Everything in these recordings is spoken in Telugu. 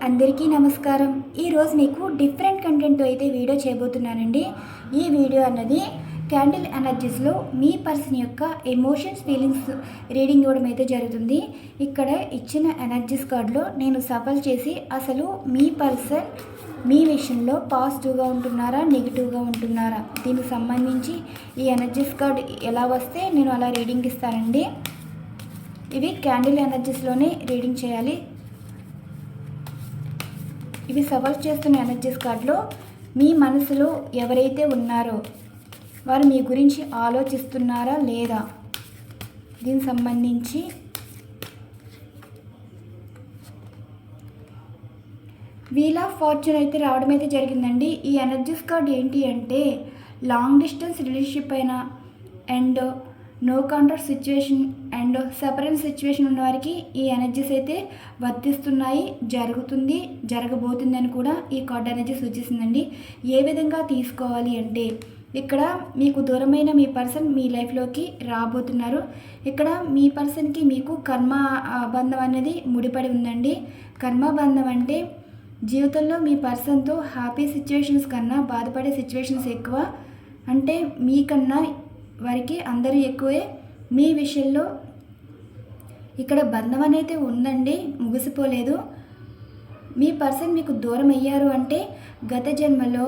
అందరికీ నమస్కారం. ఈరోజు మీకు డిఫరెంట్ కంటెంట్తో అయితే వీడియో చేయబోతున్నానండి. ఈ వీడియో అన్నది క్యాండిల్ ఎనర్జీస్లో మీ పర్సన్ యొక్క ఎమోషన్స్ ఫీలింగ్స్ రీడింగ్ ఇవ్వడం అయితే జరుగుతుంది. ఇక్కడ ఇచ్చిన ఎనర్జీస్ కార్డులో నేను సఫల్ చేసి అసలు మీ పర్సన్ మీ విషయంలో పాజిటివ్గా ఉంటున్నారా, నెగిటివ్గా ఉంటున్నారా, దీనికి సంబంధించి ఈ ఎనర్జీస్ కార్డు ఎలా వస్తే నేను అలా రీడింగ్ ఇస్తానండి. ఇవి క్యాండిల్ ఎనర్జీస్లోనే రీడింగ్ చేయాలి. ఇవి సఫల్ చేస్తున్న ఎనర్జీస్ కార్డులో మీ మనసులో ఎవరైతే ఉన్నారో వారు మీ గురించి ఆలోచిస్తున్నారా లేదా, దీనికి సంబంధించి వీల్ ఆఫ్ ఫార్చ్యూన్ అయితే రావడం అయితే జరిగిందండి. ఈ ఎనర్జీస్ కార్డ్ ఏంటి అంటే లాంగ్ డిస్టెన్స్ రిలేషన్షిప్ అయినా and no contract situation and separate situation ఉన్న వారికి ఈ ఎనర్జీస్ అయితే వర్తిస్తున్నాయి, జరుగుతుంది, జరగబోతుంది అని కూడా ఈ కార్డ్ ఎనర్జీ సూచిస్తుందండి. ఏ విధంగా తీసుకోవాలి అంటే ఇక్కడ మీకు దూరమైన మీ పర్సన్ మీ లైఫ్లోకి రాబోతున్నారు. ఇక్కడ మీ పర్సన్కి మీకు కర్మ బంధం అనేది ముడిపడి ఉందండి. కర్మ బంధం అంటే జీవితంలో మీ పర్సన్తో హ్యాపీ సిచ్యువేషన్స్ కన్నా బాధపడే సిచ్యువేషన్స్ ఎక్కువ. అంటే మీకన్నా వారికి అందరూ ఎక్కువే. మీ విషయంలో ఇక్కడ బంధం అనేది ఉందండి, ముగిసిపోలేదు. మీ పర్సన్ మీకు దూరం అయ్యారు అంటే గత జన్మలో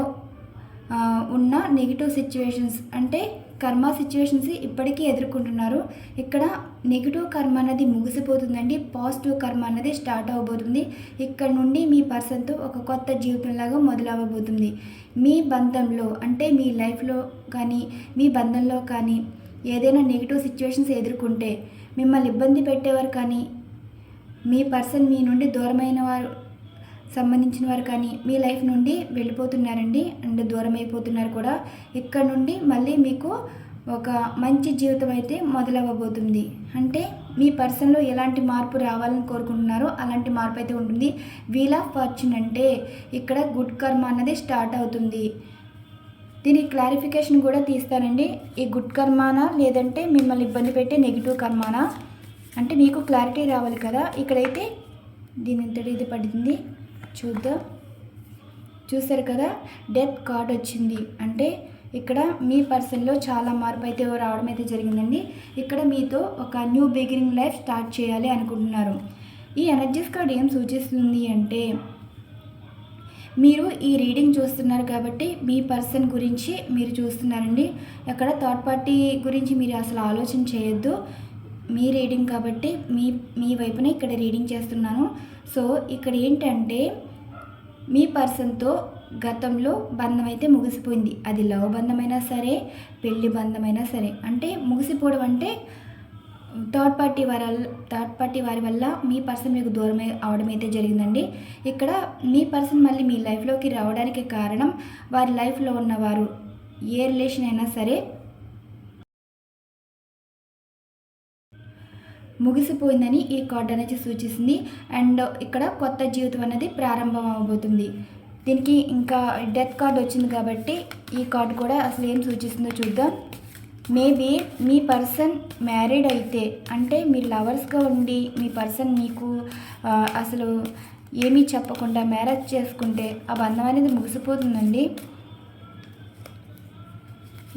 ఉన్న నెగిటివ్ సిచ్యువేషన్స్ అంటే కర్మ సిచ్యువేషన్స్ ఇప్పటికీ ఎదుర్కొంటున్నారు. ఇక్కడ నెగిటివ్ కర్మ అన్నది ముగిసిపోతుందండి, పాజిటివ్ కర్మ అన్నది స్టార్ట్ అవ్వబోతుంది. ఇక్కడ నుండి మీ పర్సన్తో ఒక కొత్త జీవితంలాగా మొదలవ్వబోతుంది. మీ బంధంలో అంటే మీ లైఫ్లో కానీ మీ బంధంలో కానీ ఏదైనా నెగిటివ్ సిచ్యువేషన్స్ ఎదుర్కొంటే మిమ్మల్ని ఇబ్బంది పెట్టేవారు కానీ మీ పర్సన్ మీ నుండి దూరమైన వారు సంబంధించిన వారు కానీ మీ లైఫ్ నుండి వెళ్ళిపోతున్నారండి అండ్ దూరం అయిపోతున్నారు కూడా. ఇక్కడ నుండి మళ్ళీ మీకు ఒక మంచి జీవితం అయితే మొదలవ్వబోతుంది. అంటే మీ పర్సన్లో ఎలాంటి మార్పు రావాలని కోరుకుంటున్నారో అలాంటి మార్పు అయితే ఉంటుంది. వీల్ ఆఫ్ ఫార్చ్యూన్ అంటే ఇక్కడ గుడ్ కర్మ అన్నది స్టార్ట్ అవుతుంది. దీనికి క్లారిఫికేషన్ కూడా తీస్తానండి. ఈ గుడ్ కర్మానా లేదంటే మిమ్మల్ని ఇబ్బంది పెట్టే నెగిటివ్ కర్మానా అంటే మీకు క్లారిటీ రావాలి కదా. ఇక్కడైతే దీని ఇంతటి ఇది పడింది చూద్దాం. చూసారు కదా, డెత్ కార్డ్ వచ్చింది. అంటే ఇక్కడ మీ పర్సన్లో చాలా మార్పు అయితే రావడం అయితే జరిగిందండి. ఇక్కడ మీతో ఒక న్యూ బిగినింగ్ లైఫ్ స్టార్ట్ చేయాలి అనుకుంటున్నారు. ఈ ఎనర్జీస్ కార్డ్ ఏం సూచిస్తుంది అంటే మీరు ఈ రీడింగ్ చూస్తున్నారు కాబట్టి మీ పర్సన్ గురించి మీరు చూస్తున్నారండి. ఎక్కడ థర్డ్ పార్టీ గురించి మీరు అసలు ఆలోచన చేయొద్దు. మీ రీడింగ్ కాబట్టి మీ వైపున ఇక్కడ రీడింగ్ చేస్తున్నాను. సో ఇక్కడ ఏంటంటే మీ పర్సన్తో గతంలో బంధం అయితే ముగిసిపోయింది. అది లవ్ బంధమైనా సరే, పెళ్లి బంధమైనా సరే. అంటే ముగిసిపోవడం అంటే థర్డ్ పార్టీ వారి వల్ల మీ పర్సన్ మీకు దూరం అవడం అయితే జరిగిందండి. ఇక్కడ మీ పర్సన్ మళ్ళీ మీ లైఫ్లోకి రావడానికి కారణం వారి లైఫ్లో ఉన్నవారు ఏ రిలేషన్ అయినా సరే ముగిసిపోయిందని ఈ కార్డ్ అనేది సూచిస్తుంది. అండ్ ఇక్కడ కొత్త జీవితం అనేది ప్రారంభం అవ్వబోతుంది. దీనికి ఇంకా డెత్ కార్డ్ వచ్చింది కాబట్టి ఈ కార్డ్ కూడా అసలు ఏం సూచిస్తుందో చూద్దాం. మేబీ మీ పర్సన్ మ్యారీడ్ అయితే అంటే మీరు లవర్స్గా ఉండి మీ పర్సన్ మీకు అసలు ఏమీ చెప్పకుండా మ్యారేజ్ చేసుకుంటే ఆ బంధం అనేది ముగిసిపోతుందండి.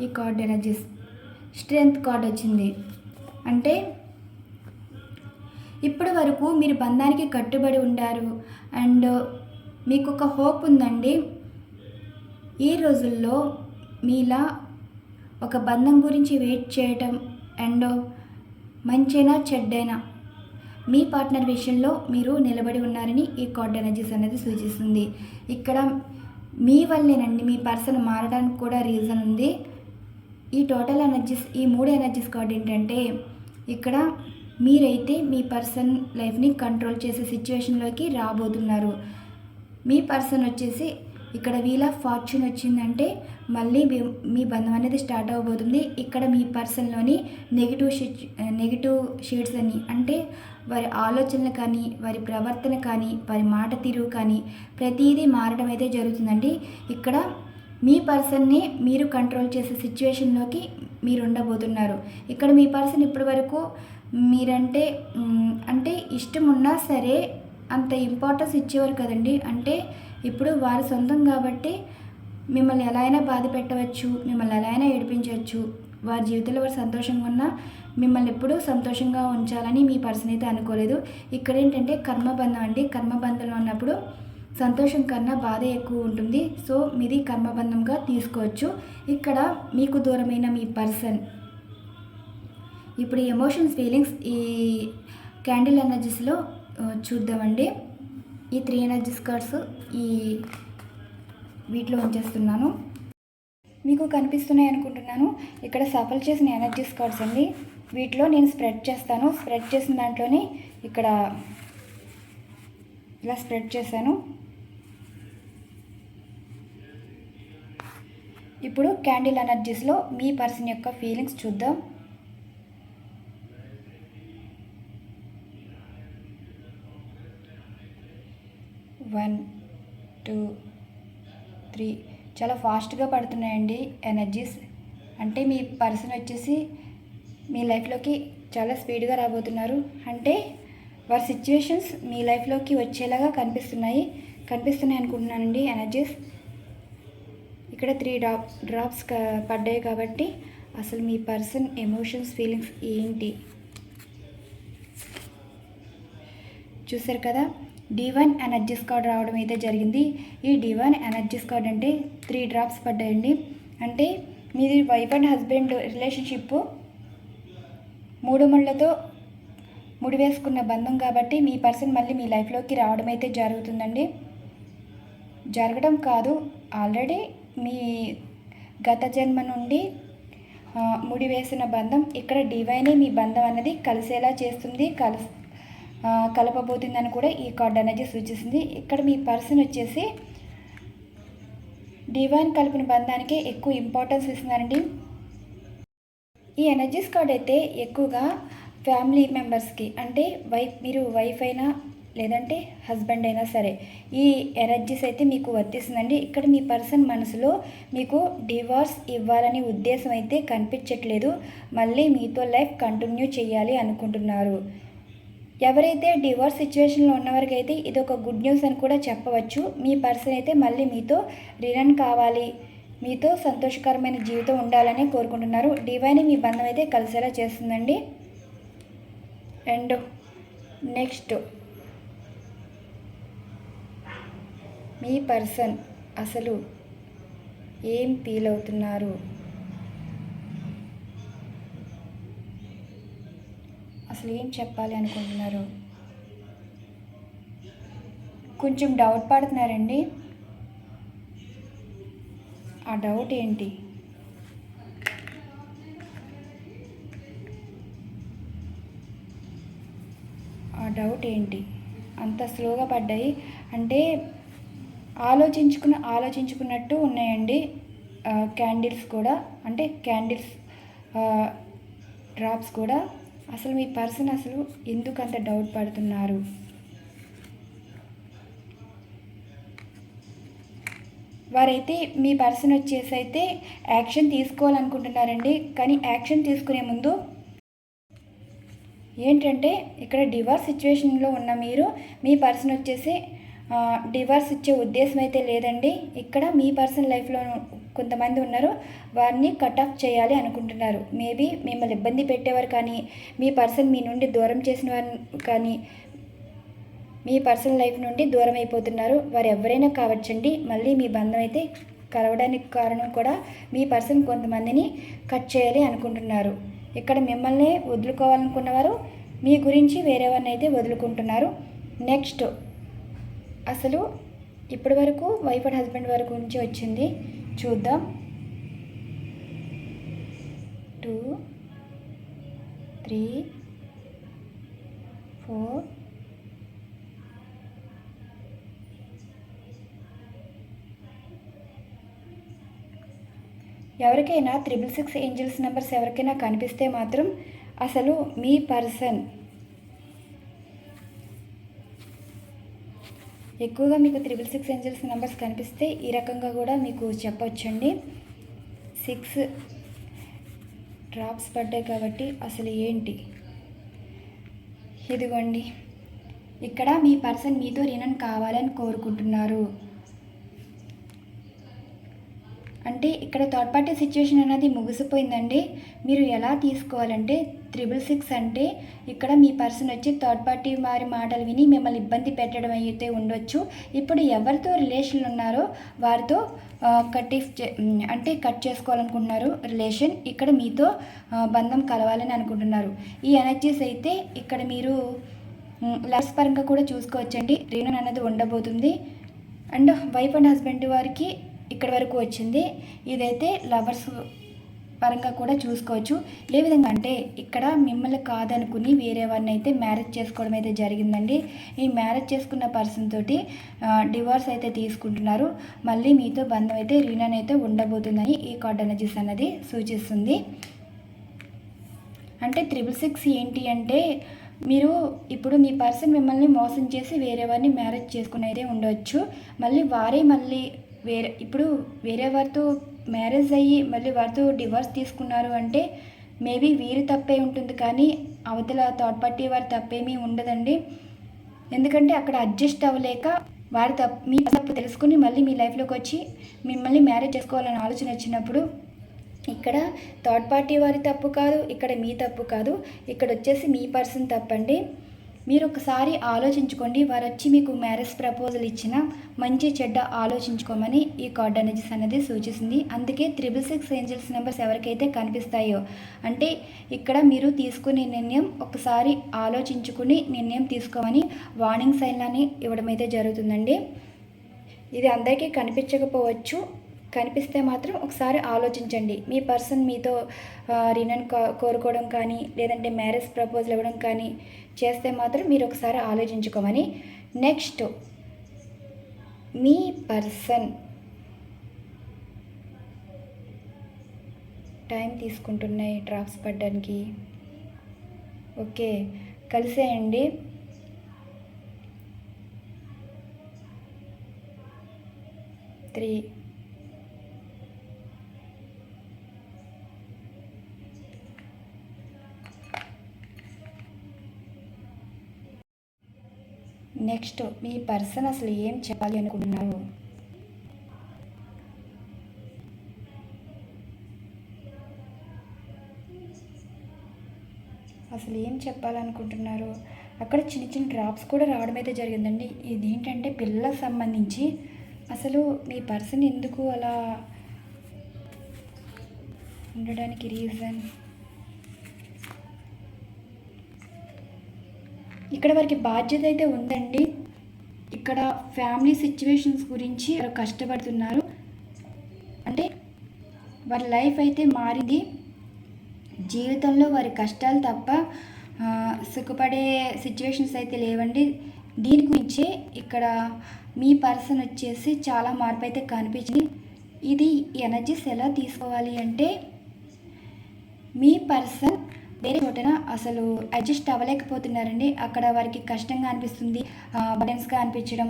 ఈ కార్డ్ ఎనర్జీస్ స్ట్రెంగ్త్ కార్డ్ వచ్చింది. అంటే ఇప్పటి వరకు మీరు బంధానికి కట్టుబడి ఉండారు అండ్ మీకు ఒక హోప్ ఉందండి. ఈ రోజుల్లో మీలా ఒక బంధం గురించి వెయిట్ చేయటం అండ్ మంచైనా చెడ్డైనా మీ పార్ట్నర్ విషయంలో మీరు నిలబడి ఉన్నారని ఈ కార్డ్ ఎనర్జీస్ అనేది సూచిస్తుంది. ఇక్కడ మీ వల్లేనండి మీ పర్సన్ మారడానికి కూడా రీజన్ ఉంది. ఈ టోటల్ ఎనర్జీస్ ఈ 3 ఎనర్జీస్ కార్డ్ ఏంటంటే ఇక్కడ మీరైతే మీ పర్సన్ లైఫ్ని కంట్రోల్ చేసే సిచ్యువేషన్లోకి రాబోతున్నారు. మీ పర్సన్ వచ్చేసి ఇక్కడ వీల్ ఆఫ్ ఫార్చ్యూన్ వచ్చిందంటే మళ్ళీ మీ బంధం అనేది స్టార్ట్ అవ్వబోతుంది. ఇక్కడ మీ పర్సన్లోని నెగిటివ్ షేడ్స్ అని అంటే వారి ఆలోచనలు కానీ వారి ప్రవర్తన కానీ వారి మాట తీరు కానీ ప్రతిదీ మారడం అయితే జరుగుతుందండి. ఇక్కడ మీ పర్సన్ని మీరు కంట్రోల్ చేసే సిచ్యువేషన్లోకి మీరు ఉండబోతున్నారు. ఇక్కడ మీ పర్సన్ ఇప్పటి వరకు మీరంటే అంటే ఇష్టం ఉన్నా సరే అంత ఇంపార్టెన్స్ ఇచ్చేవారు కదండి. అంటే ఇప్పుడు వారి సొంతం కాబట్టి మిమ్మల్ని ఎలా అయినా బాధ పెట్టవచ్చు, మిమ్మల్ని ఎలా అయినా ఏడిపించవచ్చు. వారి జీవితంలో వారు సంతోషంగా ఉన్నా మిమ్మల్ని ఎప్పుడూ సంతోషంగా ఉంచాలని మీ పర్సన్ అయితే అనుకోలేదు. ఇక్కడ ఏంటంటే కర్మబంధం అండి. కర్మబంధంలో ఉన్నప్పుడు సంతోషం కన్నా బాధ ఎక్కువ ఉంటుంది. సో మీది కర్మబంధంగా తీసుకోవచ్చు. ఇక్కడ మీకు దూరమైన మీ పర్సన్ ఇప్పుడు ఎమోషన్స్ ఫీలింగ్స్ ఈ క్యాండిల్ ఎనర్జీస్లో చూద్దామండి. ఈ 3 ఎనర్జీస్ కార్డ్స్ ఈ వీటిలో ఉంచేస్తున్నాను. మీకు కనిపిస్తున్నాయి అనుకుంటున్నాను. ఇక్కడ సఫల్ చేసిన ఎనర్జీస్ కార్డ్స్ అండి. వీటిలో నేను స్ప్రెడ్ చేస్తాను. స్ప్రెడ్ చేసిన దాంట్లోనే ఇక్కడ ఇలా స్ప్రెడ్ చేశాను. ఇప్పుడు క్యాండిల్ ఎనర్జీస్లో మీ పర్సన్ యొక్క ఫీలింగ్స్ చూద్దాం. వన్, 2, 3 చాలా ఫాస్ట్గా పడుతున్నాయండి ఎనర్జీస్. అంటే మీ పర్సన్ వచ్చేసి మీ లైఫ్లోకి చాలా స్పీడ్గా రాబోతున్నారు. అంటే వారి సిచ్యువేషన్స్ మీ లైఫ్లోకి వచ్చేలాగా కనిపిస్తున్నాయి అనుకుంటున్నానండి ఎనర్జీస్. ఇక్కడ 3 డ్రాప్స్ పడ్డాయి కాబట్టి అసలు మీ పర్సన్ ఎమోషన్స్ ఫీలింగ్స్ ఏంటి చూసారు కదా. డివైన్ ఎనర్జీస్ కార్డ్ రావడం అయితే జరిగింది. ఈ డివైన్ ఎనర్జీస్ కార్డ్ అంటే 3 డ్రాప్స్ పడ్డాయండి. అంటే మీది వైఫ్ అండ్ హస్బెండ్ రిలేషన్షిప్ 3 ముళ్ళతో ముడివేసుకున్న బంధం కాబట్టి మీ పర్సన్ మళ్ళీ మీ లైఫ్లోకి రావడం అయితే జరుగుతుందండి. జరగడం కాదు, ఆల్రెడీ మీ గత జన్మ నుండి ముడివేసిన బంధం ఇక్కడ డివైనే మీ బంధం అన్నది కలిసేలా చేస్తుంది, కలపబోతుందని కూడా ఈ కార్డ్ అనేది సూచిస్తుంది. ఇక్కడ మీ పర్సన్ వచ్చేసి డివైన్ కలిపిన బంధానికి ఎక్కువ ఇంపార్టెన్స్ ఇస్తున్నారండి. ఈ ఎనర్జీస్ కార్డ్ అయితే ఎక్కువగా ఫ్యామిలీ మెంబర్స్కి, అంటే మీరు వైఫ్ అయినా లేదంటే హస్బెండ్ అయినా సరే ఈ ఎనర్జీస్ అయితే మీకు వర్తిస్తుందండి. ఇక్కడ మీ పర్సన్ మనసులో మీకు డివోర్స్ ఇవ్వాలని ఉద్దేశం అయితే కనిపించట్లేదు. మళ్ళీ మీతో లైఫ్ కంటిన్యూ చేయాలి అనుకుంటున్నారు. ఎవరైతే డివోర్స్ సిచ్యువేషన్లో ఉన్నవారికి అయితే ఇది ఒక గుడ్ న్యూస్ అని కూడా చెప్పవచ్చు. మీ పర్సన్ అయితే మళ్ళీ మీతో రిటర్న్ కావాలి, మీతో సంతోషకరమైన జీవితం ఉండాలని కోరుకుంటున్నారు. డివైన్ మీ బంధం అయితే కలిసేలా చేస్తుందండి. అండ్ నెక్స్ట్ మీ పర్సన్ అసలు ఏం ఫీల్ అవుతున్నారు, అసలు ఏం చెప్పాలి అనుకుంటున్నారు, కొంచెం డౌట్ పడుతున్నారండి. ఆ డౌట్ ఏంటి? అంత స్లోగా పడ్డాయి అంటే ఆలోచించుకున్నట్టు ఉన్నాయండి క్యాండిల్స్ కూడా, అంటే క్యాండిల్స్ డ్రాప్స్ కూడా. అసలు మీ పర్సన్ అసలు ఎందుకు అంత డౌట్ పడుతున్నారు? వారైతే మీ పర్సన్ వచ్చేసి అయితే యాక్షన్ తీసుకోవాలనుకుంటున్నారండి. కానీ యాక్షన్ తీసుకునే ముందు ఏంటంటే ఇక్కడ డివోర్స్ సిచ్యువేషన్లో ఉన్న మీరు మీ పర్సన్ వచ్చేసి డివోర్స్ ఇచ్చే ఉద్దేశం అయితే లేదండి. ఇక్కడ మీ పర్సన్ లైఫ్లో కొంతమంది ఉన్నారు, వారిని కట్ ఆఫ్ చేయాలి అనుకుంటున్నారు. మేబీ మిమ్మల్ని ఇబ్బంది పెట్టేవారు కానీ, మీ పర్సన్ మీ నుండి దూరం చేసిన వారు కానీ, మీ పర్సనల్ లైఫ్ నుండి దూరం అయిపోతున్నారు. వారు ఎవరైనా కావచ్చండి. మళ్ళీ మీ బంధం అయితే కలవడానికి కారణం కూడా మీ పర్సన్ కొంతమందిని కట్ చేయాలి అనుకుంటున్నారు. ఇక్కడ మిమ్మల్ని వదులుకోవాలనుకున్నవారు మీ గురించి వేరే వారిని అయితే వదులుకుంటున్నారు. నెక్స్ట్ అసలు ఇప్పటి వరకు వైఫ్ అండ్ హస్బెండ్ వారి గురించి వచ్చింది చూద్దాం. 2, 3, 4, ఎవరికైనా 666 ఏంజల్స్ నెంబర్స్ ఎవరికైనా కనిపిస్తే మాత్రం అసలు మీ పర్సన్ ఎక్కువగా మీకు 666 ఏంజల్స్ నెంబర్స్ కనిపిస్తే ఈ రకంగా కూడా మీకు చెప్పొచ్చండి. 6 డ్రాప్స్ పడ్డాయి కాబట్టి అసలు ఏంటి? ఇదిగోండి ఇక్కడ మీ పర్సన్ మీతో రీయూనియన్ కావాలని కోరుకుంటున్నారు. అంటే ఇక్కడ థర్డ్ పార్టీ సిచ్యువేషన్ అనేది ముగిసిపోయిందండి. మీరు ఎలా తీసుకోవాలంటే 666 అంటే ఇక్కడ మీ పర్సన్ వచ్చి థర్డ్ పార్టీ వారి మాటలు విని మిమ్మల్ని ఇబ్బంది పెట్టడం అయితే ఉండొచ్చు. ఇప్పుడు ఎవరితో రిలేషన్లు ఉన్నారో వారితో కట్ చేసుకోవాలనుకుంటున్నారు రిలేషన్. ఇక్కడ మీతో బంధం కలవాలని అనుకుంటున్నారు. ఈ ఎనర్జీస్ అయితే ఇక్కడ మీరు లవ్స్ పరంగా కూడా చూసుకోవచ్చండి. రీయూనియన్ అనేది ఉండబోతుంది. అండ్ వైఫ్ అండ్ హస్బెండ్ వారికి ఇక్కడ వరకు వచ్చింది. ఇదైతే లవర్స్ పరంగా కూడా చూసుకోవచ్చు. ఏ విధంగా అంటే ఇక్కడ మిమ్మల్ని కాదనుకుని వేరే వారిని అయితే మ్యారేజ్ చేసుకోవడం అయితే జరిగిందండి. ఈ మ్యారేజ్ చేసుకున్న పర్సన్ తోటి డివోర్స్ అయితే తీసుకుంటున్నారు. మళ్ళీ మీతో బంధం అయితే రీయూనియన్ అయితే ఉండబోతుందని ఈ కార్డ్ ఎనర్జీస్ అన్నది సూచిస్తుంది. అంటే 666 ఏంటి అంటే మీరు ఇప్పుడు మీ పర్సన్ మిమ్మల్ని మోసం చేసి వేరే వారిని మ్యారేజ్ చేసుకుని అయితే ఉండవచ్చు. మళ్ళీ ఇప్పుడు వేరే వారితో మ్యారేజ్ అయ్యి మళ్ళీ వారితో డివోర్స్ తీసుకున్నారు అంటే మేబీ వీరి తప్పే ఉంటుంది, కానీ అవతల థర్డ్ పార్టీ వారి తప్పేమీ ఉండదండి. ఎందుకంటే అక్కడ అడ్జస్ట్ అవ్వలేక మీ తప్పు తెలుసుకుని మళ్ళీ మీ లైఫ్లోకి వచ్చి మిమ్మల్ని మ్యారేజ్ చేసుకోవాలని ఆలోచన వచ్చినప్పుడు ఇక్కడ థర్డ్ పార్టీ వారి తప్పు కాదు, ఇక్కడ మీ తప్పు కాదు, ఇక్కడ వచ్చేసి మీ పర్సన్ తప్పండి. మీరు ఒకసారి ఆలోచించుకోండి. వారు వచ్చి మీకు మ్యారేజ్ ప్రపోజల్ ఇచ్చిన మంచి చెడ్డ ఆలోచించుకోమని ఈ కార్డ్ ఎనర్జీస్ అనేది సూచిస్తుంది. అందుకే 666 ఏంజల్స్ నెంబర్స్ ఎవరికైతే కనిపిస్తాయో అంటే ఇక్కడ మీరు తీసుకునే నిర్ణయం ఒకసారి ఆలోచించుకుని నిర్ణయం తీసుకోమని వార్నింగ్ సైన్లని ఇవ్వడం అయితే జరుగుతుందండి. ఇది అందరికీ కనిపించకపోవచ్చు, కనిపిస్తే మాత్రం ఒకసారి ఆలోచించండి. మీ పర్సన్ మీతో రీయూనియన్ కోరుకోవడం కానీ లేదంటే మ్యారేజ్ ప్రపోజల్ ఇవ్వడం కానీ చేస్తే మాత్రం మీరు ఒకసారి ఆలోచించుకోమని. నెక్స్ట్ మీ పర్సన్ టైం తీసుకుంటున్నాయి డ్రాప్స్ పడడానికి. ఓకే, కలిసేయండి. త్రీ, నెక్స్ట్ మీ పర్సన్ అసలు ఏం చెప్పాలి అనుకుంటున్నారు? అసలు ఏం చెప్పాలనుకుంటున్నారు? అక్కడ చిన్న చిన్న డ్రాప్స్ కూడా రావడం అయితే జరిగిందండి. ఇదేంటంటే పిల్లలకు సంబంధించి. అసలు మీ పర్సన్ ఎందుకు అలా ఉండడానికి రీజన్? ఇక్కడ వారికి బాధ్యత అయితే ఉందండి. ఇక్కడ ఫ్యామిలీ సిచ్యువేషన్స్ గురించి వారు కష్టపడుతున్నారు. అంటే వారి లైఫ్ అయితే మారింది. జీవితంలో వారి కష్టాలు తప్ప సుఖపడే సిచ్యువేషన్స్ అయితే లేవండి. దీని గురించే ఇక్కడ మీ పర్సన్ వచ్చేసి చాలా మార్పు అయితే కనిపించింది. ఇది ఎనర్జీస్ ఎలా తీసుకోవాలి అంటే మీ పర్సన్ వేరే చోటన అసలు అడ్జస్ట్ అవ్వలేకపోతున్నారండి. అక్కడ వారికి కష్టంగా అనిపిస్తుంది, బర్డెన్స్గా అనిపించడం.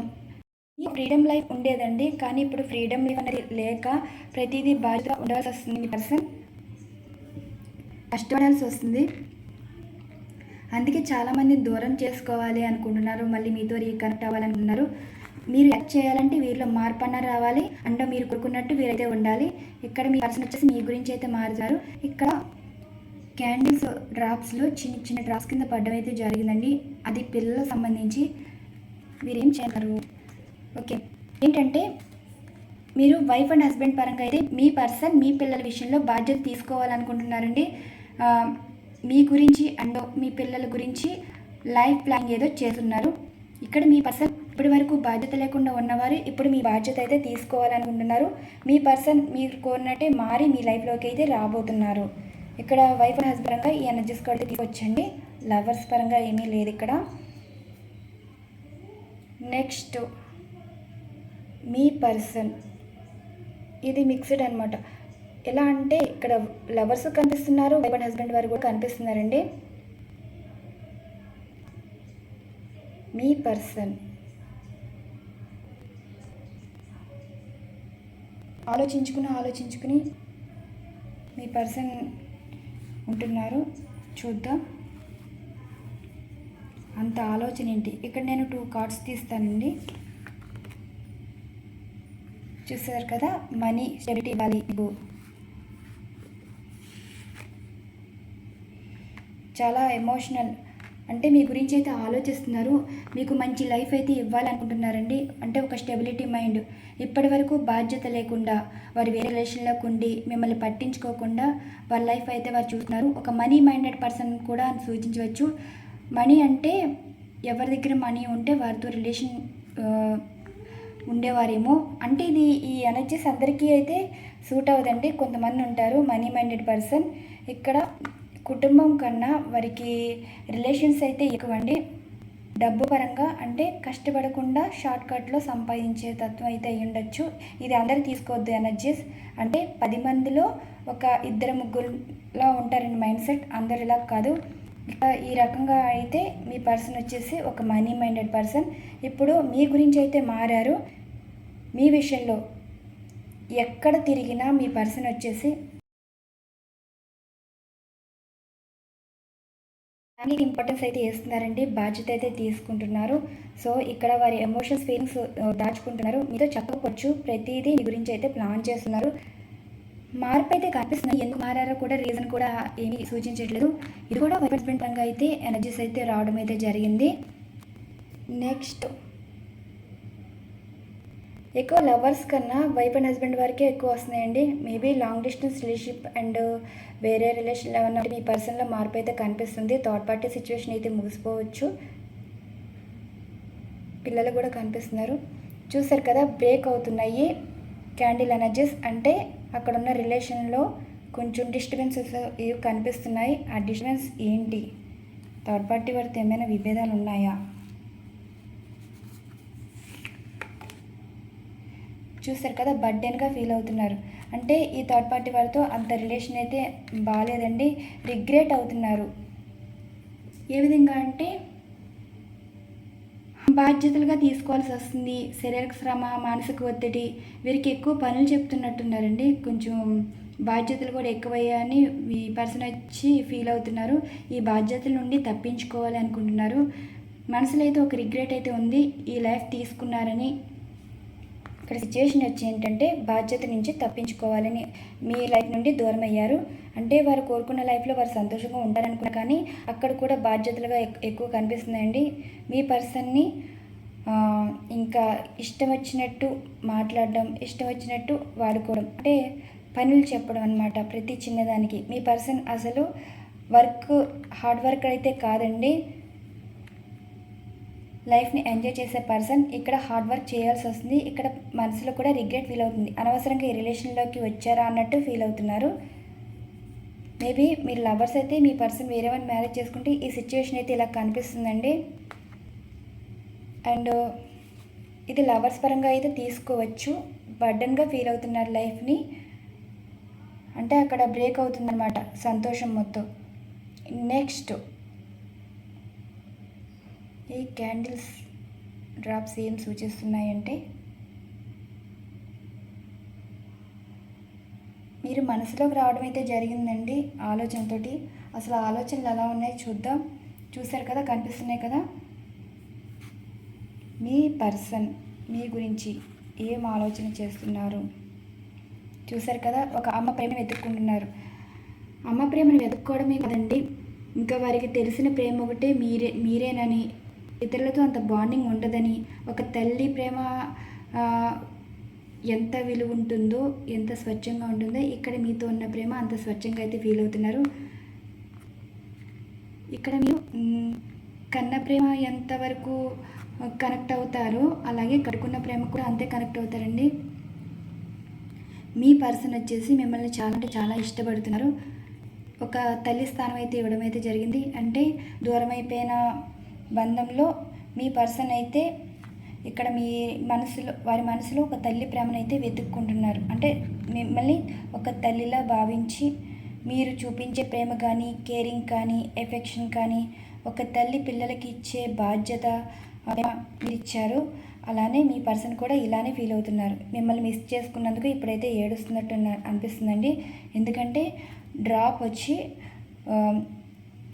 ఈ ఫ్రీడమ్ లైఫ్ ఉండేదండి, కానీ ఇప్పుడు ఫ్రీడమ్ లైఫ్ అనేది లేక ప్రతిదీ బాధ్యత ఉండాల్సి వస్తుంది. మీ పర్సన్ కష్టపడాల్సి వస్తుంది. అందుకే చాలామంది దూరం చేసుకోవాలి అనుకుంటున్నారు, మళ్ళీ మీతో రీకనెక్ట్ అవ్వాలనుకుంటున్నారు. మీరు యాక్ట్ చేయాలంటే వీరిలో మార్పు అన్న రావాలి, అంటే మీరు కోరుకున్నట్టు వీరైతే ఉండాలి. ఇక్కడ మీ పర్సన్ వచ్చేసి మీ గురించి అయితే మారుతారు. ఇక్కడ క్యాండిల్స్ డ్రాప్స్లో చిన్న చిన్న డ్రాప్స్ కింద పడడం అయితే జరిగిందండి. అది పిల్లలకు సంబంధించి. వీరేం చేస్తారు? ఓకే, ఏంటంటే మీరు వైఫ్ అండ్ హస్బెండ్ పరంగా అయితే మీ పర్సన్ మీ పిల్లల విషయంలో బాధ్యత తీసుకోవాలనుకుంటున్నారండి. మీ గురించి అండ్ మీ పిల్లల గురించి లైఫ్ ప్లాన్ ఏదో చేస్తున్నారు. ఇక్కడ మీ పర్సన్ ఇప్పటి వరకు బాధ్యత లేకుండా ఉన్నవారు ఇప్పుడు మీ బాధ్యత అయితే తీసుకోవాలనుకుంటున్నారు. మీ పర్సన్ మీరు కోరినట్టే మారి మీ లైఫ్లోకి అయితే రాబోతున్నారు. ఇక్కడ వైఫ్ అండ్ హస్బెండ్ పరంగా ఈ ఎనర్జీస్ కూడా తీసుకొచ్చండి. లవర్స్ పరంగా ఏమీ లేదు ఇక్కడ. నెక్స్ట్ మీ పర్సన్ ఇది మిక్స్డ్ అనమాట. ఎలా అంటే ఇక్కడ లవర్స్ కనిపిస్తున్నారు, వైఫ్ అండ్ హస్బెండ్ వారు కూడా కనిపిస్తున్నారండి. మీ పర్సన్ ఆలోచించుకుని మీ పర్సన్ ఉంటున్నారు. చూద్దాం. అంత ఆలోచన ఏంటి? ఇక్కడ నేను 2 కార్డ్స్ తీస్తానండి. చూసారు కదా, మనీ స్టెబిలిటీ ఇవ్వాలి మీకు. చాలా ఎమోషనల్, అంటే మీ గురించి అయితే ఆలోచిస్తున్నారు. మీకు మంచి లైఫ్ అయితే ఇవ్వాలనుకుంటున్నారండి. అంటే ఒక స్టెబిలిటీ మైండ్. ఇప్పటి వరకు బాధ్యత లేకుండా వారు వేరే రిలేషన్లోకి ఉండి మిమ్మల్ని పట్టించుకోకుండా వాళ్ళ లైఫ్ అయితే వారు చూస్తున్నారు. ఒక మనీ మైండెడ్ పర్సన్ కూడా సూచించవచ్చు. మనీ అంటే ఎవరి దగ్గర మనీ ఉంటే వారితో రిలేషన్ ఉండేవారేమో. అంటే ఈ ఎనర్జీస్ అందరికీ అయితే సూట్ అవ్వదండి. కొంతమంది ఉంటారు మనీ మైండెడ్ పర్సన్. ఇక్కడ కుటుంబం కన్నా వారికి రిలేషన్స్ అయితే ఎక్కువండి. డబ్బు పరంగా అంటే కష్టపడకుండా షార్ట్కట్లో సంపాదించే తత్వం అయితే అయి ఉండొచ్చు. ఇది అందరూ తీసుకోవద్దు ఎనర్జీస్. అంటే 10 మందిలో ఒక 2-3లా ఉంటారండి మైండ్ సెట్. అందరు ఇలా కాదు. ఇక ఈ రకంగా అయితే మీ పర్సన్ వచ్చేసి ఒక మనీ మైండెడ్ పర్సన్. ఇప్పుడు మీ గురించి అయితే మారారు. మీ విషయంలో ఎక్కడ తిరిగినా మీ పర్సన్ వచ్చేసి ఫ్యామిలీకి ఇంపార్టెన్స్ అయితే ఇస్తున్నారండి. బాధ్యత అయితే తీసుకుంటున్నారు. సో ఇక్కడ వారి ఎమోషన్స్ ఫీలింగ్స్ దాచుకుంటున్నారు. మీతో చెప్పకపోవచ్చు. ప్రతిదీ మీ గురించి అయితే ప్లాన్ చేస్తున్నారు. మార్పు అయితే కనిపిస్తుంది. ఎందుకు మారారో కూడా రీజన్ కూడా ఏమీ సూచించట్లేదు. ఇది కూడా వైఫ్ హస్బెండ్ పరంగా అయితే ఎనర్జీస్ అయితే రావడం అయితే జరిగింది. నెక్స్ట్, ఎక్కువ లవర్స్ కన్నా వైఫ్ అండ్ హస్బెండ్ వారికే ఎక్కువ వస్తున్నాయండి. Maybe long distance relationship and వేరే రిలేషన్లో ఉన్న మీ పర్సన్లో మార్పు అయితే కనిపిస్తుంది. థర్డ్ పార్టీ సిచ్యువేషన్ అయితే ముగిసిపోవచ్చు. పిల్లలు కూడా కనిపిస్తున్నారు. చూసారు కదా, బ్రేక్ అవుతున్నాయి క్యాండిల్ ఎనర్జీస్. అంటే అక్కడ ఉన్న రిలేషన్లో కొంచెం డిస్టర్బెన్సెస్ ఇవి కనిపిస్తున్నాయి. ఆ డిస్టర్బెన్స్ ఏంటి? థర్డ్ పార్టీ వారితో ఏమైనా విభేదాలు ఉన్నాయా? చూస్తారు కదా, బర్డెన్గా ఫీల్ అవుతున్నారు. అంటే ఈ థర్డ్ పార్టీ వారితో అంత రిలేషన్ అయితే బాగాలేదండి. రిగ్రెట్ అవుతున్నారు. ఏ విధంగా అంటే బాధ్యతలుగా తీసుకోవాల్సి వస్తుంది. శారీరక శ్రమ, మానసిక ఒత్తిడి, వీరికి ఎక్కువ పనులు చెప్తున్నట్టున్నారండి. కొంచెం బాధ్యతలు కూడా ఎక్కువయ్యాయని ఈ పర్సన్ వచ్చి ఫీల్ అవుతున్నారు. ఈ బాధ్యతల నుండి తప్పించుకోవాలి అనుకుంటున్నారు. మనసులో అయితే ఒక రిగ్రెట్ అయితే ఉంది. ఈ లైఫ్ తీసుకున్నారని. ఇక్కడ సిచ్యువేషన్ వచ్చి ఏంటంటే బాధ్యత నుంచి తప్పించుకోవాలని మీ లైఫ్ నుండి దూరం అయ్యారు. అంటే వారు కోరుకున్న లైఫ్లో వారు సంతోషంగా ఉంటారనుకున్నా కానీ అక్కడ కూడా బాధ్యతలుగా ఎక్కువ కనిపిస్తున్నాయండి. మీ పర్సన్ని ఇంకా ఇష్టం వచ్చినట్టు మాట్లాడడం, ఇష్టం వచ్చినట్టు వాడుకోవడం, అంటే పనులు చెప్పడం అన్నమాట ప్రతి చిన్నదానికి. మీ పర్సన్ అసలు హార్డ్ వర్క్ అయితే కాదండి. లైఫ్ని ఎంజాయ్ చేసే పర్సన్. ఇక్కడ హార్డ్ వర్క్ చేయాల్సి వస్తుంది. ఇక్కడ మనసులో కూడా రిగ్రెట్ ఫీల్ అవుతుంది. అనవసరంగా ఈ రిలేషన్లోకి వచ్చారా అన్నట్టు ఫీల్ అవుతున్నారు. మేబీ మీరు లవర్స్ అయితే మీ పర్సన్ వేరే వాళ్ళని మ్యారేజ్ చేసుకుంటే ఈ సిచ్యువేషన్ అయితే ఇలా కనిపిస్తుందండి. అండ్ ఇది లవర్స్ పరంగా అయితే తీసుకోవచ్చు. బర్డన్గా ఫీల్ అవుతున్నారు లైఫ్ని. అంటే అక్కడ బ్రేక్ అవుతుందన్నమాట సంతోషం మొత్తం. నెక్స్ట్, ఈ క్యాండిల్స్ డ్రాప్స్ ఏం సూచిస్తున్నాయంటే మీరు మనసులోకి రావడం అయితే జరిగిందండి ఆలోచనతోటి. అసలు ఆలోచనలు ఎలా ఉన్నాయి చూద్దాం. చూసారు కదా, కనిపిస్తున్నాయి కదా. మీ పర్సన్ మీ గురించి ఏం ఆలోచన చేస్తున్నారు? చూసారు కదా, ఒక అమ్మ ప్రేమను వెతుక్కుంటున్నారు. అమ్మ ప్రేమను వెతుక్కోవడమే కదండి, ఇంకా వారికి తెలిసిన ప్రేమ ఒకటే మీరేనని, ఇతరులతో అంత బాండింగ్ ఉండదని, ఒక తల్లి ప్రేమ ఎంత విలువ ఉంటుందో, ఎంత స్వచ్ఛంగా ఉంటుందో, ఇక్కడ మీతో ఉన్న ప్రేమ అంత స్వచ్ఛంగా అయితే ఫీల్ అవుతున్నారు. ఇక్కడ మీరు కన్న ప్రేమ ఎంతవరకు కనెక్ట్ అవుతారో అలాగే కట్టుకున్న ప్రేమ కూడా అంతే కనెక్ట్ అవుతారండి. మీ పర్సన్ వచ్చేసి మిమ్మల్ని చాలా అంటే చాలా ఇష్టపడుతున్నారు. ఒక తల్లి స్థానం అయితే ఇవ్వడం అయితే జరిగింది. అంటే దూరం అయిపోయిన బంధంలో మీ పర్సన్ అయితే ఇక్కడ మీ మనసులో, వారి మనసులో ఒక తల్లి ప్రేమనైతే వెతుక్కుంటున్నారు. అంటే మిమ్మల్ని ఒక తల్లిలా భావించి మీరు చూపించే ప్రేమ కానీ, కేరింగ్ కానీ, ఎఫెక్షన్ కానీ, ఒక తల్లి పిల్లలకి ఇచ్చే బాధ్యత మీరు ఇచ్చారు. అలానే మీ పర్సన్ కూడా ఇలానే ఫీల్ అవుతున్నారు. మిమ్మల్ని మిస్ చేసుకున్నందుకు ఇప్పుడైతే ఏడుస్తున్నట్టు అనిపిస్తుందండి. ఎందుకంటే డ్రాప్ వచ్చి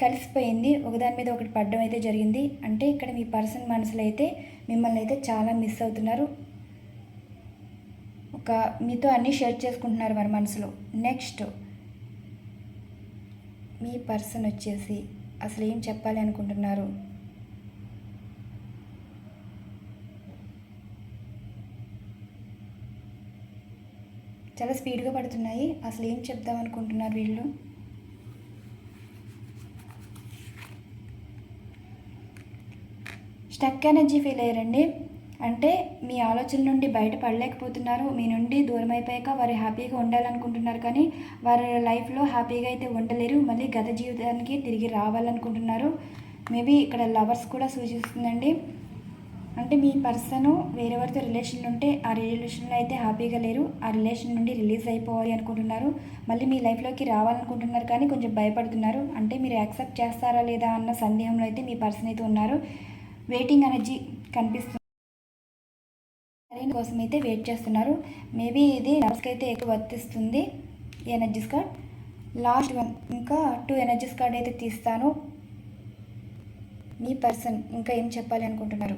కలిసిపోయింది, ఒకదాని మీద ఒకటి పడడం అయితే జరిగింది. అంటే ఇక్కడ మీ పర్సన్ మనసులో అయితే మిమ్మల్ని అయితే చాలా మిస్ అవుతున్నారు. ఒక మీతో అన్నీ షేర్ చేసుకుంటున్నారు వారి మనసులో. నెక్స్ట్ మీ పర్సన్ వచ్చేసి అసలు ఏం చెప్పాలి అనుకుంటున్నారు? చాలా స్పీడ్గా పడుతున్నాయి. అసలు ఏం చెప్దాం అనుకుంటున్నారు వీళ్ళు? స్టక్ ఎనర్జీ ఫీల్ అయ్యారండి. అంటే మీ ఆలోచనల నుండి బయటపడలేకపోతున్నారు. మీ నుండి దూరం అయిపోయాక వారు హ్యాపీగా ఉండాలనుకుంటున్నారు, కానీ వారి లైఫ్లో హ్యాపీగా అయితే ఉండలేరు. మళ్ళీ గత జీవితానికి తిరిగి రావాలనుకుంటున్నారు. మేబీ ఇక్కడ లవర్స్ కూడా సూచిస్తుందండి. అంటే మీ పర్సన్ వేరెవరితో రిలేషన్లు ఉంటే ఆ రిలేషన్లో అయితే హ్యాపీగా లేరు. ఆ రిలేషన్ నుండి రిలీజ్ అయిపోవాలి అనుకుంటున్నారు. మళ్ళీ మీ లైఫ్లోకి రావాలనుకుంటున్నారు, కానీ కొంచెం భయపడుతున్నారు. అంటే మీరు యాక్సెప్ట్ చేస్తారా లేదా అన్న సందేహంలో అయితే మీ పర్సన్ అయితే ఉన్నారు. వెయిటింగ్ ఎనర్జీ కనిపిస్తుంది. కోసం అయితే వెయిట్ చేస్తున్నారు. మేబీ ఇది లవర్స్కి అయితే ఎక్కువ వర్తిస్తుంది ఈ ఎనర్జీస్ కార్డ్. లాస్ట్ వన్, ఇంకా 2 ఎనర్జీస్ కార్డ్ అయితే తీస్తాను. మీ పర్సన్ ఇంకా ఏం చెప్పాలి అనుకుంటున్నారు?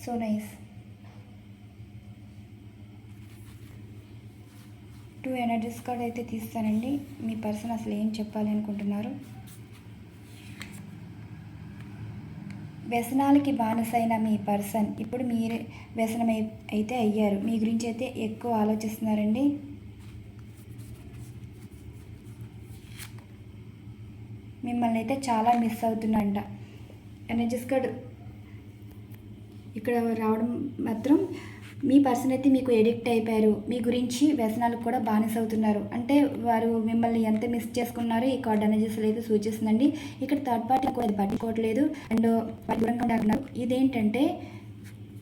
So nice. 2 ఎనర్జీస్ కార్డ్ అయితే తీస్తానండి. మీ పర్సన్ అసలు ఏం చెప్పాలి అనుకుంటున్నారు? వ్యసనాలకి బానిసైన మీ పర్సన్ ఇప్పుడు మీరే వ్యసనం అయితే అయ్యారు. మీ గురించి అయితే ఎక్కువ ఆలోచిస్తున్నారండి. మిమ్మల్ని అయితే చాలా మిస్ అవుతున్నారంట. ఎనర్జీస్ కార్డ్ ఇక్కడ రావడం మాత్రం మీ పర్సన్ అయితే మీకు ఎడిక్ట్ అయిపోయారు. మీ గురించి వ్యసనాలకు కూడా బానిస అవుతున్నారు. అంటే వారు మిమ్మల్ని ఎంత మిస్ చేసుకున్నారో ఈ కార్డ్ ఎనర్జీస్లో అయితే సూచిస్తుందండి. ఇక్కడ థర్డ్ పార్టీ కూడా అది పట్టుకోవట్లేదు అండ్ దూరంగా ఉంటున్నారు. ఇదేంటంటే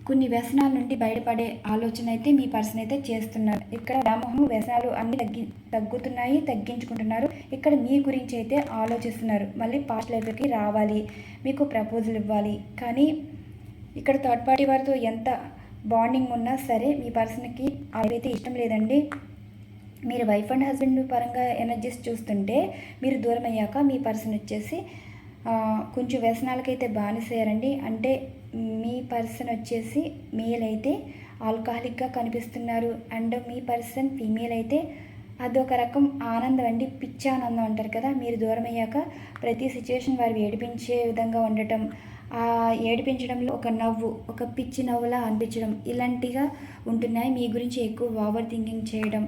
కొన్ని వ్యసనాల నుండి బయటపడే ఆలోచన అయితే మీ పర్సన్ అయితే చేస్తున్నారు. ఇక్కడ వ్యామోహం వ్యసనాలు అన్నీ తగ్గుతున్నాయి, తగ్గించుకుంటున్నారు. ఇక్కడ మీ గురించి అయితే ఆలోచిస్తున్నారు. మళ్ళీ పాస్ట్ లైఫ్కి రావాలి, మీకు ప్రపోజల్ ఇవ్వాలి. కానీ ఇక్కడ థర్డ్ పార్టీ వారితో ఎంత బాండింగ్ ఉన్నా సరే మీ పర్సన్కి అదైతే ఇష్టం లేదండి. మీరు వైఫ్ అండ్ హస్బెండ్ పరంగా ఎనర్జీస్ చూస్తుంటే మీరు దూరం అయ్యాక మీ పర్సన్ వచ్చేసి కొంచెం వ్యసనాలకైతే బానిసయ్యారండి. అంటే మీ పర్సన్ వచ్చేసి మేల్ అయితే ఆల్కహాలిక్గా కనిపిస్తున్నారు అండ్ మీ పర్సన్ ఫీమేల్ అయితే అదొక రకం ఆనందం అండి, పిచ్చి ఆనందం అంటారు కదా. మీరు దూరం అయ్యాక ప్రతి సిచ్యువేషన్ వారు ఏడిపించే విధంగా ఉండటం, ఆ ఏడిపించడంలో ఒక నవ్వు, ఒక పిచ్చి నవ్వులా అనిపించడం ఇలాంటిగా ఉంటున్నాయి. మీ గురించి ఎక్కువ ఓవర్ థింకింగ్ చేయడం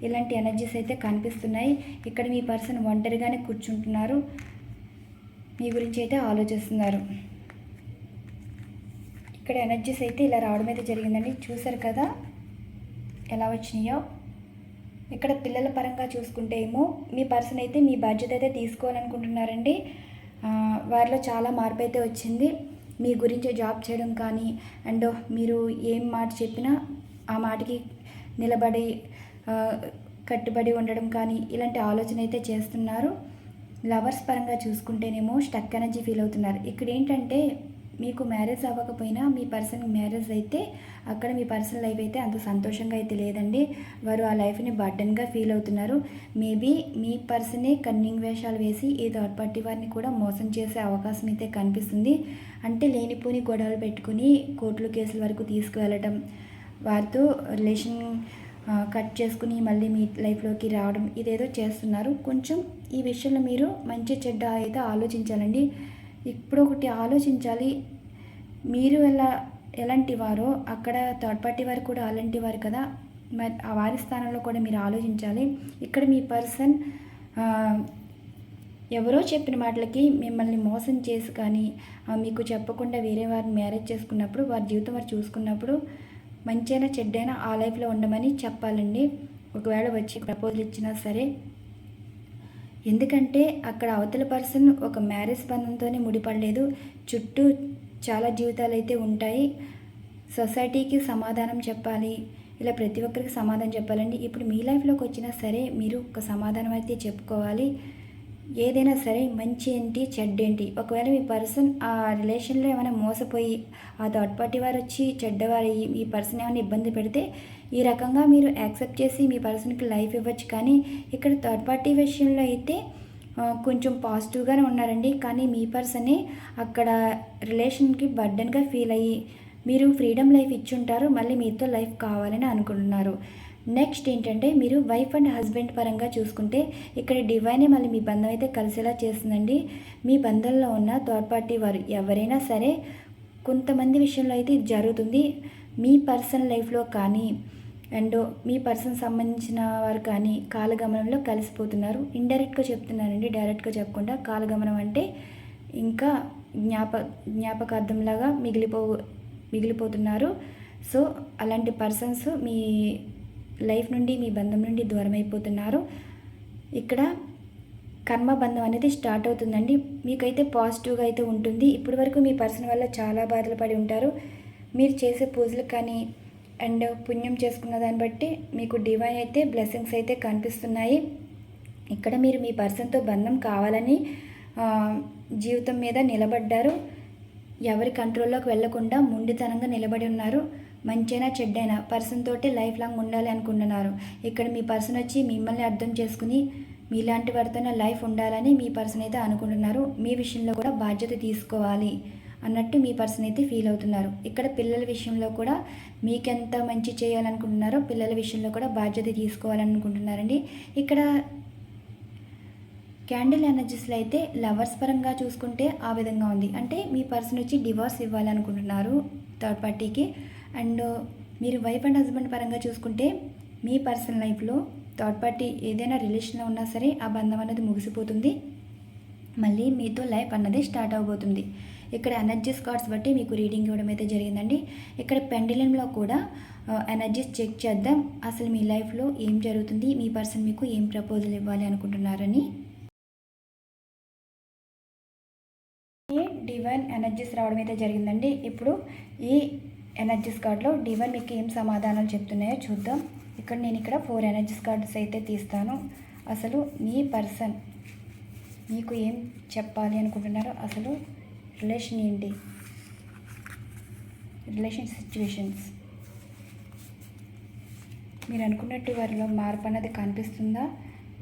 ఇలాంటి ఎనర్జీస్ అయితే కనిపిస్తున్నాయి. ఇక్కడ మీ పర్సన్ ఒంటరిగానే కూర్చుంటున్నారు, మీ గురించి అయితే ఆలోచిస్తున్నారు. ఇక్కడ ఎనర్జీస్ అయితే ఇలా రావడం అయితే జరిగిందండి. చూసారు కదా ఎలా వచ్చినాయో. ఇక్కడ పిల్లల పరంగా చూసుకుంటే ఏమో మీ పర్సన్ అయితే మీ బాధ్యత అయితే తీసుకోవాలనుకుంటున్నారండి. వారిలో చాలా మార్పు అయితే వచ్చింది. మీ గురించి జాబ్ చేయడం కానీ అండ్ మీరు ఏం మాట చెప్పినా ఆ మాటకి నిలబడి కట్టుబడి ఉండడం కానీ ఇలాంటి ఆలోచన అయితే చేస్తున్నారు. లవర్స్ పరంగా చూసుకుంటేనేమో స్టక్ ఎనర్జీ ఫీల్ అవుతున్నారు. ఇక్కడ ఏంటంటే మీకు మ్యారేజ్ అవ్వకపోయినా మీ పర్సన్ మ్యారేజ్ అయితే అక్కడ మీ పర్సనల్ లైఫ్ అయితే అంత సంతోషంగా అయితే లేదండి. వారు ఆ లైఫ్ని బర్డన్గా ఫీల్ అవుతున్నారు. మేబీ మీ పర్సనే కన్నింగ్ వేషాలు వేసి ఈ థర్డ్ పార్టీ వారిని కూడా మోసం చేసే అవకాశం అయితే కనిపిస్తుంది. అంటే లేనిపోని గొడవలు పెట్టుకుని కోర్టులు కేసుల వరకు తీసుకువెళ్ళటం, వారితో రిలేషన్ కట్ చేసుకుని మళ్ళీ మీ లైఫ్లోకి రావడం ఇదేదో చేస్తున్నారు. కొంచెం ఈ విషయంలో మీరు మంచి చెడ్డ అయితే ఆలోచించాలండి. ఇప్పుడు ఒకటి ఆలోచించాలి, మీరు ఎలాంటి వారో అక్కడ థర్డ్ పార్టీ వారు కూడా అలాంటి వారు కదా, మరి ఆ వారి స్థానంలో కూడా మీరు ఆలోచించాలి. ఇక్కడ మీ పర్సన్ ఎవరో చెప్పిన మాటలకి మిమ్మల్ని మోసం చేసి కానీ మీకు చెప్పకుండా వేరే వారిని మ్యారేజ్ చేసుకున్నప్పుడు వారి జీవితం వారు చూసుకున్నప్పుడు మంచైనా చెడ్డైనా ఆ లైఫ్లో ఉండమని చెప్పాలండి. ఒకవేళ వచ్చి ప్రపోజల్ ఇచ్చినా సరే, ఎందుకంటే అక్కడ అవతల పర్సన్ ఒక మ్యారేజ్ బంధంతోనే ముడిపడలేదు. చుట్టూ చాలా జీవితాలు అయితే ఉంటాయి. సొసైటీకి సమాధానం చెప్పాలి, ఇలా ప్రతి ఒక్కరికి సమాధానం చెప్పాలండి. ఇప్పుడు మీ లైఫ్లోకి వచ్చినా సరే మీరు ఒక సమాధానం అయితే చెప్పుకోవాలి. ఏదైనా సరే మంచి ఏంటి చెడ్డేంటి, ఒకవేళ మీ పర్సన్ ఆ రిలేషన్లో ఏమైనా మోసపోయి ఆ థర్డ్ పార్టీ వారు వచ్చి చెడ్డవారు మీ పర్సన్ ఏమైనా ఇబ్బంది పెడితే ఈ రకంగా మీరు యాక్సెప్ట్ చేసి మీ పర్సన్కి లైఫ్ ఇవ్వచ్చు. కానీ ఇక్కడ థర్డ్ పార్టీ విషయంలో అయితే కొంచెం పాజిటివ్గానే ఉన్నారండి. కానీ మీ పర్సనే అక్కడ రిలేషన్కి బర్డెన్గా ఫీల్ అయ్యి మీరు ఫ్రీడమ్ లైఫ్ ఇచ్చుంటారు, మళ్ళీ మీతో లైఫ్ కావాలని అనుకుంటున్నారు. నెక్స్ట్ ఏంటంటే మీరు వైఫ్ అండ్ హస్బెండ్ పరంగా చూసుకుంటే ఇక్కడ డివైనే మళ్ళీ మీ బంధం అయితే కలిసేలా చేస్తుందండి. మీ బంధంలో ఉన్న థర్డ్ పార్టీ వారు ఎవరైనా సరే కొంతమంది విషయంలో అయితే ఇది జరుగుతుంది. మీ పర్సనల్ లైఫ్లో కానీ అండ్ మీ పర్సన్ సంబంధించిన వారు కానీ కాలగమనంలో కలిసిపోతున్నారు. ఇండైరెక్ట్గా చెప్తున్నానండి, డైరెక్ట్గా చెప్పకుండా. కాలగమనం అంటే ఇంకా జ్ఞాపకార్థంలాగా మిగిలిపోతున్నారు. సో అలాంటి పర్సన్స్ మీ లైఫ్ నుండి మీ బంధం నుండి దూరం అయిపోతున్నారు. ఇక్కడ కర్మబంధం అనేది స్టార్ట్ అవుతుందండి. మీకైతే పాజిటివ్గా అయితే ఉంటుంది. ఇప్పటి వరకు మీ పర్సన్ వల్ల చాలా బాధలు పడి ఉంటారు. మీరు చేసే పూజలు కానీ అండ్ పుణ్యం చేసుకున్న దాన్ని బట్టి మీకు డివైన్ అయితే బ్లెస్సింగ్స్ అయితే కనిపిస్తున్నాయి. ఇక్కడ మీరు మీ పర్సన్తో బంధం కావాలని జీవితం మీద నిలబడ్డారు. ఎవరి కంట్రోల్లోకి వెళ్లకుండా మొండితనంగా నిలబడి ఉన్నారు. మంచైనా చెడ్డైనా పర్సన్ తోటి లైఫ్ లాంగ్ ఉండాలి అనుకుంటున్నారు. ఇక్కడ మీ పర్సన్ వచ్చి మిమ్మల్ని అర్థం చేసుకుని మీలాంటి వారితోనే లైఫ్ ఉండాలని మీ పర్సన్ అయితే అనుకుంటున్నారు. మీ విషయంలో కూడా బాధ్యత తీసుకోవాలి అన్నట్టు మీ పర్సన్ అయితే ఫీల్ అవుతున్నారు. ఇక్కడ పిల్లల విషయంలో కూడా మీకెంత మంచి చేయాలనుకుంటున్నారో పిల్లల విషయంలో కూడా బాధ్యత తీసుకోవాలనుకుంటున్నారండి. ఇక్కడ క్యాండిల్ ఎనర్జీస్లో అయితే లవర్స్ పరంగా చూసుకుంటే ఆ విధంగా ఉంది. అంటే మీ పర్సన్ వచ్చి డివోర్స్ ఇవ్వాలనుకుంటున్నారు థర్డ్ పార్టీకి. అండ్ మీరు వైఫ్ అండ్ హస్బెండ్ పరంగా చూసుకుంటే మీ పర్సనల్ లైఫ్లో థర్డ్ పార్టీ ఏదైనా రిలేషన్లో ఉన్నా సరే ఆ బంధం అనేది ముగిసిపోతుంది. మళ్ళీ మీతో లైఫ్ అన్నది స్టార్ట్ అవబోతుంది. ఇక్కడ ఎనర్జీస్ కార్డ్స్ బట్టి మీకు రీడింగ్ ఇవ్వడం అయితే జరిగిందండి. ఇక్కడ పెండిలంలో కూడా ఎనర్జీస్ చెక్ చేద్దాం. అసలు మీ లైఫ్లో ఏం జరుగుతుంది, మీ పర్సన్ మీకు ఏం ప్రపోజల్ ఇవ్వాలి అనుకుంటున్నారని. డివైన్ ఎనర్జీస్ రావడం అయితే జరిగిందండి. ఇప్పుడు ఈ ఎనర్జీస్ కార్డ్లో డివైన్ మీకు ఏం సమాధానాలు చెప్తున్నాయో చూద్దాం. నేను ఇక్కడ 4 ఎనర్జీస్ కార్డ్స్ అయితే తీస్తాను. అసలు మీ పర్సన్ మీకు ఏం చెప్పాలి అనుకుంటున్నారో, అసలు రిలేషన్ ఏంటి, రిలేషన్ సిచ్యువేషన్స్, మీరు అనుకున్నట్టు వారిలో మార్పు అన్నది కనిపిస్తుందా,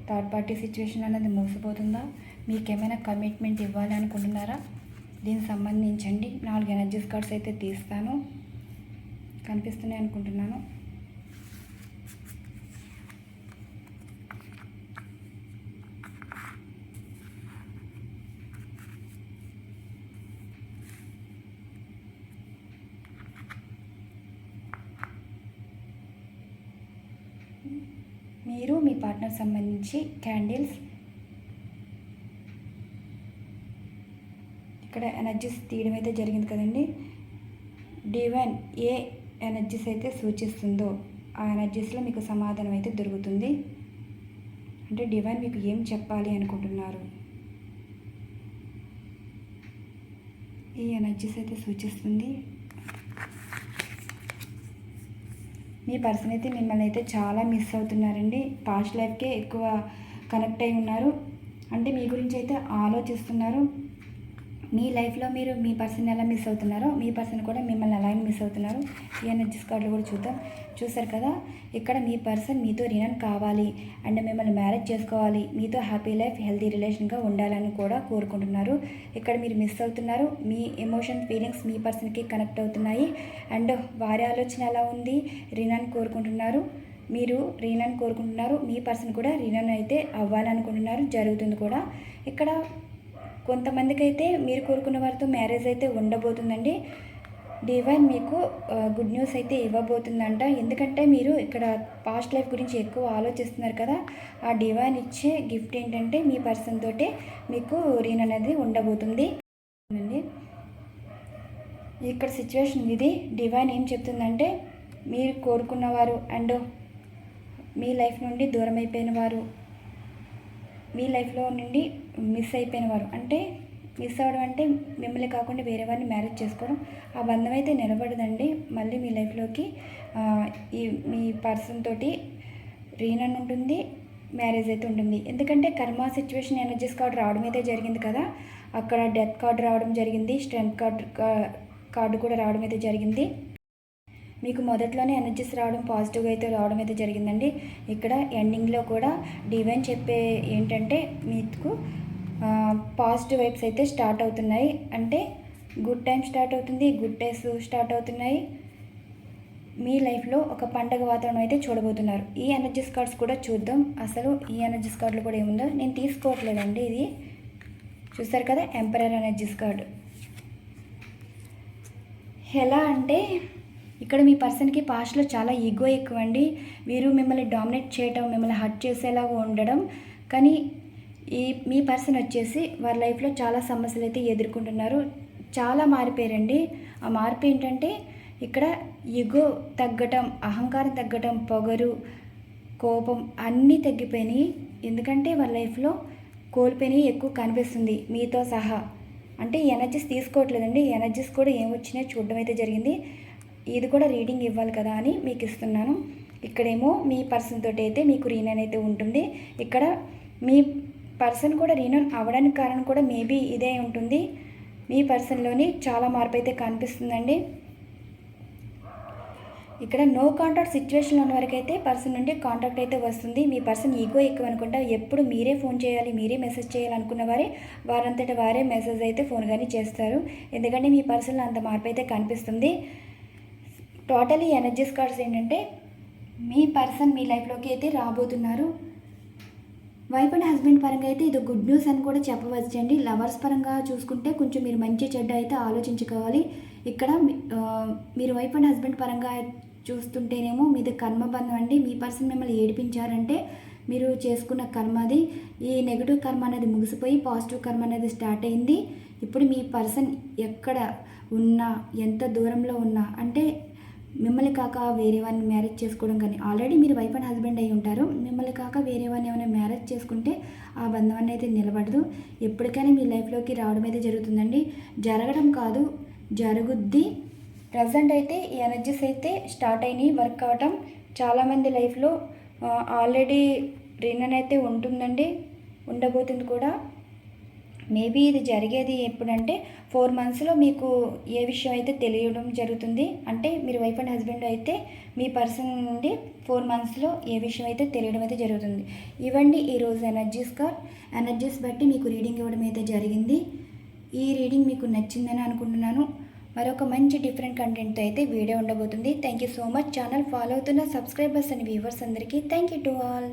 థర్డ్ పార్టీ సిచ్యువేషన్ అన్నది మోసపోతుందా, మీకు ఏమైనా కమిట్మెంట్ ఇవ్వాలి అనుకుంటున్నారా, దీనికి సంబంధించండి 4 ఎనర్జీస్ కార్డ్స్ అయితే తీస్తాను. కనిపిస్తున్నాయి అనుకుంటున్నాను. మీరు మీ పార్ట్నర్ సంబంధించి క్యాండిల్స్, ఇక్కడ ఎనర్జీస్ తీయడం అయితే జరిగింది కదండి. డివైన్ ఏ ఎనర్జీస్ అయితే సూచిస్తుందో ఆ ఎనర్జీస్లో మీకు సమాధానం అయితే దొరుకుతుంది. అంటే డివైన్ మీకు ఏం చెప్పాలి అనుకుంటున్నారు, ఈ ఎనర్జీస్ అయితే సూచిస్తుంది. మీ పర్సన్ అయితే మిమ్మల్ని అయితే చాలా మిస్ అవుతున్నారండి. పాస్ట్ లైఫ్కే ఎక్కువ కనెక్ట్ అయి ఉన్నారు. అంటే మీ గురించి అయితే ఆలోచిస్తున్నారు. మీ లైఫ్లో మీరు మీ పర్సన్ ఎలా మిస్ అవుతున్నారో మీ పర్సన్ కూడా మిమ్మల్ని అలాగే మిస్ అవుతున్నారు. ఈ ఎనర్జీస్ కార్డులు కూడా చూద్దాం. చూసారు కదా, ఇక్కడ మీ పర్సన్ మీతో రినన్ కావాలి అండ్ మిమ్మల్ని మ్యారేజ్ చేసుకోవాలి, మీతో హ్యాపీ లైఫ్ హెల్తీ రిలేషన్గా ఉండాలని కూడా కోరుకుంటున్నారు. ఇక్కడ మీరు మిస్ అవుతున్నారు. మీ ఎమోషన్ ఫీలింగ్స్ మీ పర్సన్కి కనెక్ట్ అవుతున్నాయి. అండ్ వారి ఆలోచన ఎలా ఉంది, రినన్ కోరుకుంటున్నారు, మీరు రీనన్ కోరుకుంటున్నారు. మీ పర్సన్ కూడా రీనన్ అయితే అవ్వాలనుకుంటున్నారు, జరుగుతుంది కూడా. ఇక్కడ కొంతమందికి అయితే మీరు కోరుకున్న వారితో మ్యారేజ్ అయితే ఉండబోతుందండి. డివైన్ మీకు గుడ్ న్యూస్ అయితే ఇవ్వబోతుందంట. ఎందుకంటే మీరు ఇక్కడ పాస్ట్ లైఫ్ గురించి ఎక్కువ ఆలోచిస్తున్నారు కదా, ఆ డివైన్ ఇచ్చే గిఫ్ట్ ఏంటంటే మీ పర్సన్ తోటే మీకు రీన్ అనేది ఉండబోతుంది అండి. ఇక్కడ సిచ్యువేషన్ ఇది. డివైన్ ఏం చెప్తుందంటే మీరు కోరుకున్నవారు అండ్ మీ లైఫ్ నుండి దూరం అయిపోయిన వారు, మీ లైఫ్లో నుండి మిస్ అయిపోయిన వారు, అంటే మిస్ అవ్వడం అంటే మిమ్మల్ని కాకుండా వేరే వారిని మ్యారేజ్ చేసుకోవడం, ఆ బంధం అయితే నిలబడదండి. మళ్ళీ మీ లైఫ్లోకి ఈ మీ పర్సన్ తోటి రీనన్ ఉంటుంది, మ్యారేజ్ అయితే ఉంటుంది. ఎందుకంటే కర్మ సిచ్యువేషన్ ఎనర్జీస్ కార్డు రావడం అయితే జరిగింది కదా, అక్కడ డెత్ కార్డు రావడం జరిగింది, స్ట్రెంత్ కార్డు కూడా రావడం అయితే జరిగింది. మీకు మొదట్లోనే ఎనర్జీస్ రావడం పాజిటివ్గా అయితే రావడం అయితే జరిగిందండి. ఇక్కడ ఎండింగ్లో కూడా డివైన్ చెప్పే ఏంటంటే మీకు పాజిటివ్ వైబ్స్ అయితే స్టార్ట్ అవుతున్నాయి. అంటే గుడ్ టైం స్టార్ట్ అవుతుంది, గుడ్ డేస్ స్టార్ట్ అవుతున్నాయి. మీ లైఫ్లో ఒక పండగ వాతావరణం అయితే చూడబోతున్నారు. ఈ ఎనర్జీస్ కార్డ్స్ కూడా చూద్దాం. అసలు ఈ ఎనర్జీస్ కార్డులు కూడా ఏముందో నేను తీసుకోవట్లేదండి. ఇది చూస్తారు కదా, ఎంపరర్ ఎనర్జీస్ కార్డు. ఎలా అంటే ఇక్కడ మీ పర్సన్కి పాస్ట్లో చాలా ఈగో ఎక్కువ అండి. వీరు మిమ్మల్ని డామినేట్ చేయటం, మిమ్మల్ని హర్ట్ చేసేలాగా ఉండడం. కానీ మీ పర్సన్ వచ్చేసి వారి లైఫ్లో చాలా సమస్యలు అయితే ఎదుర్కొంటున్నారు. చాలా మారిపోయారండి. ఆ మార్పు ఏంటంటే ఇక్కడ ఈగో తగ్గటం, అహంకారం తగ్గటం, పొగరు, కోపం అన్నీ తగ్గిపోయినాయి. ఎందుకంటే వాళ్ళ లైఫ్లో కోల్పోయినాయి ఎక్కువ కనిపిస్తుంది మీతో సహా. అంటే ఎనర్జీస్ తీసుకోవట్లేదండి, ఎనర్జీస్ కూడా ఏమొచ్చినాయో చూడడం అయితే జరిగింది. ఇది కూడా రీడింగ్ ఇవ్వాలి కదా అని మీకు ఇస్తున్నాను. ఇక్కడేమో మీ పర్సన్ తోటి అయితే మీకు రీనన్ అయితే ఉంటుంది. ఇక్కడ మీ పర్సన్ కూడా రీనన్ అవ్వడానికి కారణం కూడా మేబీ ఇదే ఉంటుంది. మీ పర్సన్లోని చాలా మార్పు అయితే కనిపిస్తుందండి. ఇక్కడ నో కాంటాక్ట్ సిచ్యువేషన్లో ఉన్న వరకు అయితే పర్సన్ నుండి కాంటాక్ట్ అయితే వస్తుంది. మీ పర్సన్ ఈగో ఎక్కువ అనుకుంటా, ఎప్పుడు మీరే ఫోన్ చేయాలి, మీరే మెసేజ్ చేయాలి అనుకున్న వారంతటా వారే మెసేజ్ అయితే ఫోన్ కానీ చేస్తారు. ఎందుకంటే మీ పర్సన్లో అంత మార్పు అయితే కనిపిస్తుంది. టోటలీ ఎనర్జీస్ కార్డ్స్ ఏంటంటే మీ పర్సన్ మీ లైఫ్లోకి అయితే రాబోతున్నారు. వైఫ్ అండ్ హస్బెండ్ పరంగా అయితే ఇది గుడ్ న్యూస్ అని కూడా చెప్పవచ్చండి. లవర్స్ పరంగా చూసుకుంటే కొంచెం మీరు మంచి చెడ్డ అయితే ఆలోచించుకోవాలి. ఇక్కడ మీరు వైఫ్ అండ్ హస్బెండ్ పరంగా చూస్తుంటేనేమో మీది కర్మబంధం అండి. మీ పర్సన్ మిమ్మల్ని ఏడిపించారంటే మీరు చేసుకున్న కర్మది, ఈ నెగిటివ్ కర్మ అనేది ముగిసిపోయి పాజిటివ్ కర్మ అనేది స్టార్ట్ అయింది. ఇప్పుడు మీ పర్సన్ ఎక్కడ ఉన్నా, ఎంత దూరంలో ఉన్నా, అంటే మిమ్మల్ని కాక వేరే వారిని మ్యారేజ్ చేసుకోవడం కానీ, ఆల్రెడీ మీరు వైఫ్ అండ్ హస్బెండ్ అయి ఉంటారు. మిమ్మల్ని కాక వేరే వారిని ఏమైనా మ్యారేజ్ చేసుకుంటే ఆ బంధం అనేది నిలబడదు. ఎప్పటికైనా మీ లైఫ్లోకి రావడం అయితే జరుగుతుందండి. జరగడం కాదు, జరుగుద్ది. ప్రజెంట్ అయితే ఈ ఎనర్జీస్ అయితే స్టార్ట్ అయినాయి వర్క్ అవటం. చాలామంది లైఫ్లో ఆల్రెడీ రీనన్ అయితే ఉంటుందండి, ఉండబోతుంది కూడా. మేబీ ఇది జరిగేది ఎప్పుడంటే 4 monthsలో మీకు ఏ విషయం అయితే తెలియడం జరుగుతుంది. అంటే మీరు వైఫ్ అండ్ హస్బెండ్ అయితే మీ పర్సన్ నుండి 4 monthsలో ఏ విషయం అయితే తెలియడం అయితే జరుగుతుంది. ఇవ్వండి ఈరోజు ఎనర్జీస్ బట్టి మీకు రీడింగ్ ఇవ్వడం అయితే జరిగింది. ఈ రీడింగ్ మీకు నచ్చిందని అనుకుంటున్నాను. మరొక మంచి డిఫరెంట్ కంటెంట్తో అయితే వీడియో ఉండబోతుంది. Thank you so much. Channel follow అవుతున్న సబ్స్క్రైబర్స్ అండ్ వ్యూవర్స్ అందరికీ థ్యాంక్ యూ టు ఆల్.